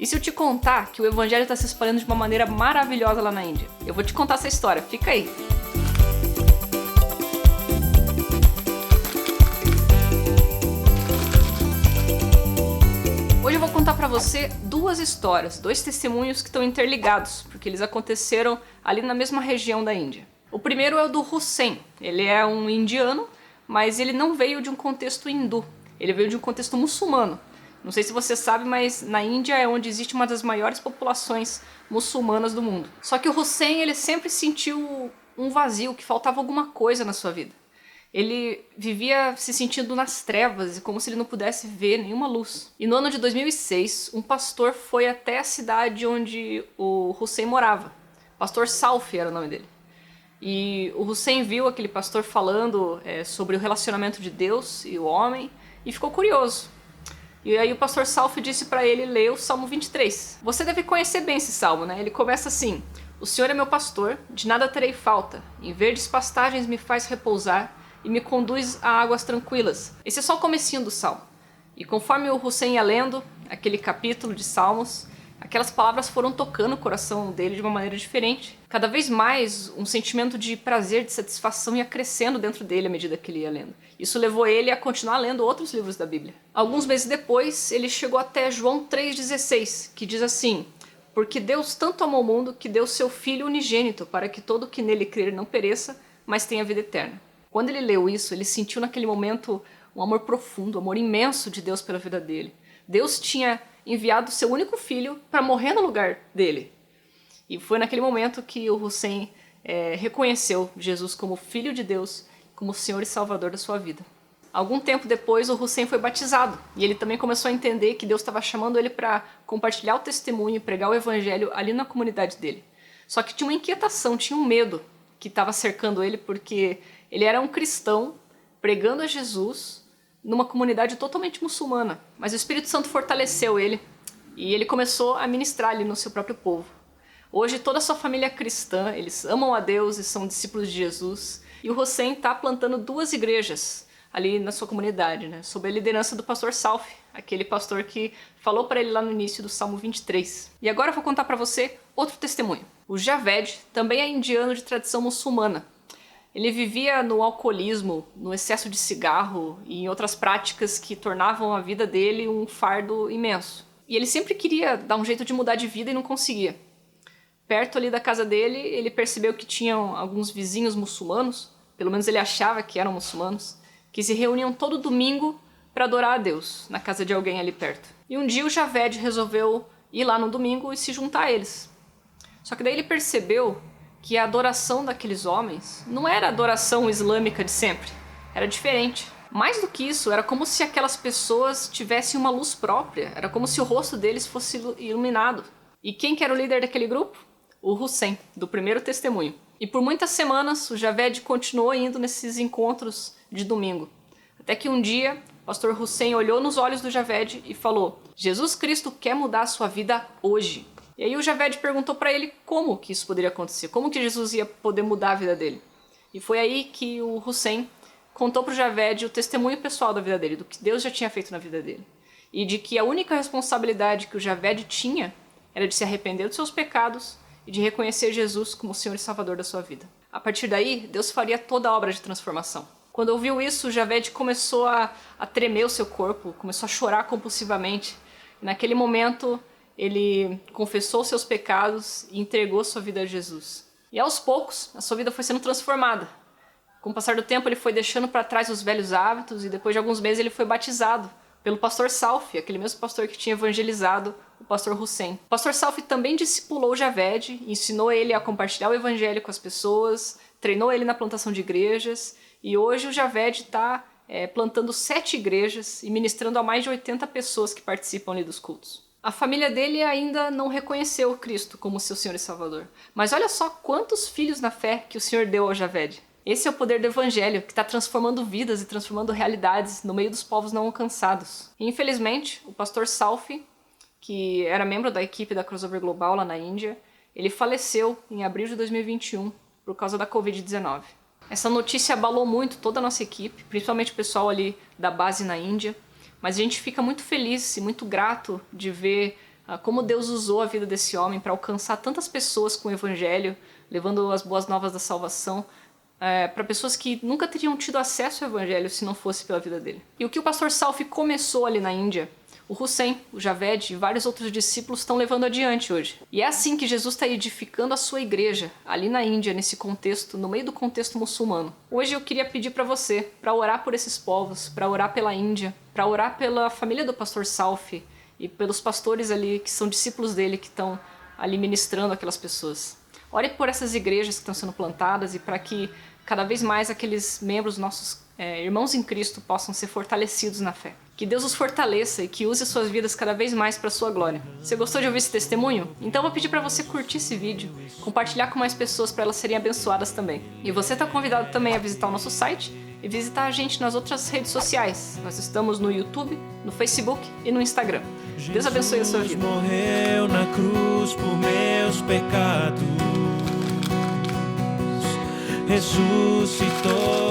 E se eu te contar que o evangelho está se espalhando de uma maneira maravilhosa lá na Índia? Eu vou te contar essa história, fica aí! Hoje eu vou contar pra você duas histórias, dois testemunhos que estão interligados, porque eles aconteceram ali na mesma região da Índia. O primeiro é o do Hussein. Ele é um indiano, mas ele não veio de um contexto hindu, ele veio de um contexto muçulmano. Não sei se você sabe, mas na Índia é onde existe uma das maiores populações muçulmanas do mundo. Só que o Hussein, ele sempre sentiu um vazio, que faltava alguma coisa na sua vida. Ele vivia se sentindo nas trevas e como se ele não pudesse ver nenhuma luz. E no ano de 2006, um pastor foi até a cidade onde o Hussein morava. Pastor Salfi era o nome dele. E o Hussein viu aquele pastor falando sobre o relacionamento de Deus e o homem e ficou curioso. E aí o pastor Salfi disse para ele ler o Salmo 23. Você deve conhecer bem esse salmo, né? Ele começa assim: O Senhor é meu pastor, de nada terei falta. Em verdes pastagens me faz repousar e me conduz a águas tranquilas. Esse é só o comecinho do salmo. E conforme o Hussein ia lendo aquele capítulo de salmos, aquelas palavras foram tocando o coração dele de uma maneira diferente. Cada vez mais um sentimento de prazer, de satisfação ia crescendo dentro dele à medida que ele ia lendo. Isso levou ele a continuar lendo outros livros da Bíblia. Alguns meses depois, ele chegou até João 3,16, que diz assim: Porque Deus tanto amou o mundo que deu seu Filho unigênito, para que todo que nele crer não pereça, mas tenha vida eterna. Quando ele leu isso, ele sentiu naquele momento um amor profundo, um amor imenso de Deus pela vida dele. Deus tinha enviado seu único filho para morrer no lugar dele. E foi naquele momento que o Hussein reconheceu Jesus como Filho de Deus, como Senhor e Salvador da sua vida. Algum tempo depois, o Hussein foi batizado. E ele também começou a entender que Deus estava chamando ele para compartilhar o testemunho e pregar o evangelho ali na comunidade dele. Só que tinha uma inquietação, tinha um medo que estava cercando ele, porque ele era um cristão pregando a Jesus numa comunidade totalmente muçulmana. Mas o Espírito Santo fortaleceu ele e ele começou a ministrar ali no seu próprio povo. Hoje toda a sua família é cristã, eles amam a Deus e são discípulos de Jesus. E o Hussein está plantando 2 igrejas ali na sua comunidade, né, sob a liderança do pastor Salfi, aquele pastor que falou para ele lá no início do Salmo 23. E agora eu vou contar para você outro testemunho. O Javed também é indiano de tradição muçulmana. Ele vivia no alcoolismo, no excesso de cigarro e em outras práticas que tornavam a vida dele um fardo imenso. E ele sempre queria dar um jeito de mudar de vida e não conseguia. Perto ali da casa dele, ele percebeu que tinham alguns vizinhos muçulmanos, pelo menos ele achava que eram muçulmanos, que se reuniam todo domingo para adorar a Deus, na casa de alguém ali perto. E um dia o Javed resolveu ir lá no domingo e se juntar a eles. Só que daí ele percebeu que a adoração daqueles homens não era a adoração islâmica de sempre, era diferente. Mais do que isso, era como se aquelas pessoas tivessem uma luz própria, era como se o rosto deles fosse iluminado. E quem que era o líder daquele grupo? O Hussein, do primeiro testemunho. E por muitas semanas o Javed continuou indo nesses encontros de domingo. Até que um dia o pastor Hussein olhou nos olhos do Javed e falou: Jesus Cristo quer mudar a sua vida hoje. E aí o Javed perguntou para ele como que isso poderia acontecer, como que Jesus ia poder mudar a vida dele. E foi aí que o Hussein contou para o Javed o testemunho pessoal da vida dele, do que Deus já tinha feito na vida dele. E de que a única responsabilidade que o Javed tinha era de se arrepender dos seus pecados e de reconhecer Jesus como o Senhor e Salvador da sua vida. A partir daí, Deus faria toda a obra de transformação. Quando ouviu isso, o Javed começou a tremer o seu corpo, começou a chorar compulsivamente. E naquele momento, ele confessou seus pecados e entregou sua vida a Jesus. E aos poucos, a sua vida foi sendo transformada. Com o passar do tempo, ele foi deixando para trás os velhos hábitos e depois de alguns meses ele foi batizado pelo pastor Salfi, aquele mesmo pastor que tinha evangelizado o pastor Hussein. O pastor Salfi também discipulou o Javed, ensinou ele a compartilhar o evangelho com as pessoas, treinou ele na plantação de igrejas, e hoje o Javed está plantando 7 igrejas e ministrando a mais de 80 pessoas que participam ali dos cultos. A família dele ainda não reconheceu Cristo como seu Senhor e Salvador. Mas olha só quantos filhos na fé que o Senhor deu ao Javed. Esse é o poder do Evangelho, que está transformando vidas e transformando realidades no meio dos povos não alcançados. E, infelizmente, o pastor Salfi, que era membro da equipe da Crossover Global lá na Índia, ele faleceu em abril de 2021 por causa da Covid-19. Essa notícia abalou muito toda a nossa equipe, principalmente o pessoal ali da base na Índia, mas a gente fica muito feliz e muito grato de ver como Deus usou a vida desse homem para alcançar tantas pessoas com o evangelho, levando as boas novas da salvação para pessoas que nunca teriam tido acesso ao evangelho se não fosse pela vida dele. E o que o pastor Salfi começou ali na Índia, o Hussein, o Javed e vários outros discípulos estão levando adiante hoje. E é assim que Jesus está edificando a sua igreja, ali na Índia, nesse contexto, no meio do contexto muçulmano. Hoje eu queria pedir para você, para orar por esses povos, para orar pela Índia, para orar pela família do pastor Salfi e pelos pastores ali que são discípulos dele, que estão ali ministrando aquelas pessoas. Ore por essas igrejas que estão sendo plantadas e para que cada vez mais aqueles membros, nossos irmãos em Cristo, possam ser fortalecidos na fé. Que Deus os fortaleça e que use suas vidas cada vez mais para a sua glória. Você gostou de ouvir esse testemunho? Então eu vou pedir para você curtir esse vídeo, compartilhar com mais pessoas para elas serem abençoadas também. E você está convidado também a visitar o nosso site e visitar a gente nas outras redes sociais. Nós estamos no YouTube, no Facebook e no Instagram. Deus abençoe a sua vida. Jesus morreu na cruz por meus pecados, ressuscitou